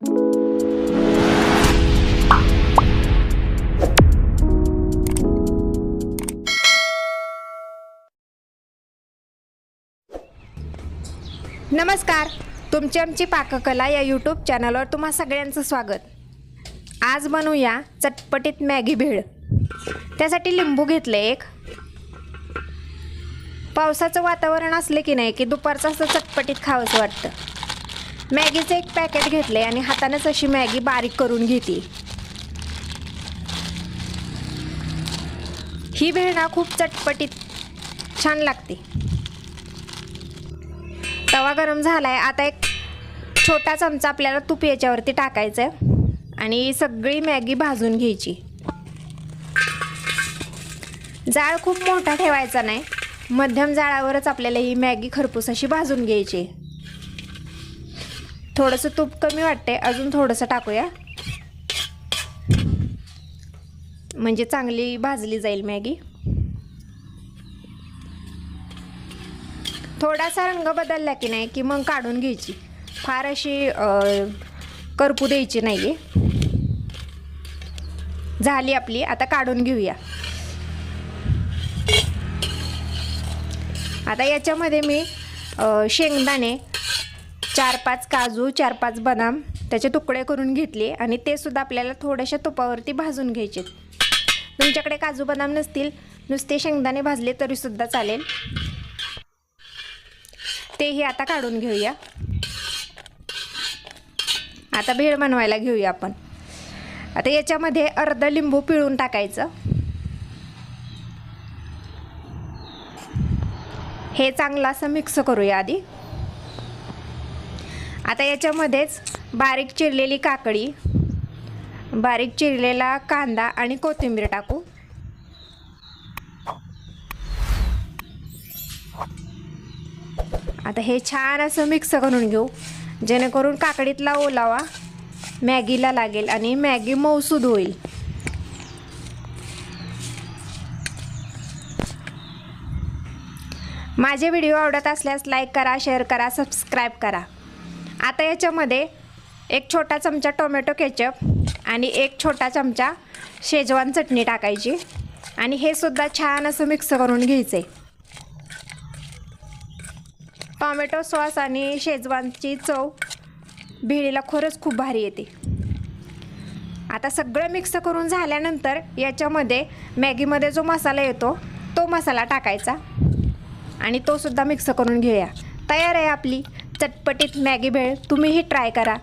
नमस्कार, तुमची आमची पाककला या यूट्यूब चॅनलवर तुम्हा सगळ्यांचं स्वागत. आज बनवूया चटपटीत मॅगी भेळ. त्यासाठी लिंबू घेतले एक. पावसाचं वातावरण असले की नाही की दुपारचं असं चटपटीत खावंसं वाटतं. मॅगीचं एक पॅकेट घेतले आणि हातानेच अशी मॅगी बारीक करून घेते. ही भेळ ना खूप चटपटीत छान लागते. तवा गरम झालाय. आता एक छोटा चमचा आपल्याला तूप याच्यावरती टाकायचं आणि सगळी मॅगी भाजून घ्यायची. जाळ खूप मोठा ठेवायचा नाही, मध्यम जाळावरच आपल्याला ही मॅगी खरपूस अशी भाजून घ्यायची. थोडंसं तूप कमी वाटते, अजून थोडंसं टाकूया म्हणजे चांगली भाजली जाईल मॅगी. थोडासा रंग बदलला की नाही की मग काढून घ्यायची. फार अशी करपू द्यायची नाही आहे. झाली आपली. आता काढून घेऊया. आता याच्यामध्ये मी शेंगदाणे, 4-5 काजू, 4-5 बदाम त्याचे तुकडे करून घेतले आणि ते सुद्धा आपल्याला थोड्याशा तुपावरती भाजून घ्यायचे. तुमच्याकडे काजू बदाम नसतील, नुसते शेंगदाणे भाजले तरी सुद्धा चालेल. तेही आता काढून घेऊया. आता भेळ बनवायला घेऊया आपण. आता याच्यामध्ये अर्धा लिंबू पिळून टाकायचं. हे चांगलं असं मिक्स करूया आधी. आता याच्यामध्येच बारीक चिरलेली काकडी, बारीक चिरलेला कांदा आणि कोथिंबीर टाकू. आता हे छान असं मिक्स करून घेऊ, जेणेकरून काकडीतला ओलावा मॅगीला लागेल आणि मॅगी मऊसूद होईल. माझे व्हिडिओ आवडत असल्यास लाईक करा, शेअर करा, सबस्क्राईब करा. आता याच्यामध्ये एक छोटा चमचा टोमॅटो केचप आणि एक छोटा चमचा शेजवान चटणी टाकायची आणि हे सुद्धा छान असं मिक्स करून घ्यायचं आहे. टोमॅटो सॉस आणि शेजवानची चव भेळीला खरंच खूप भारी येते. आता सगळं मिक्स करून झाल्यानंतर याच्यामध्ये मॅगीमध्ये जो मसाला येतो तो मसाला टाकायचा आणि तो सुद्धा मिक्स करून घेऊया. तयार आहे आपली चटपटीत मॅगी भेळ. तुम्हीही ट्राय करा.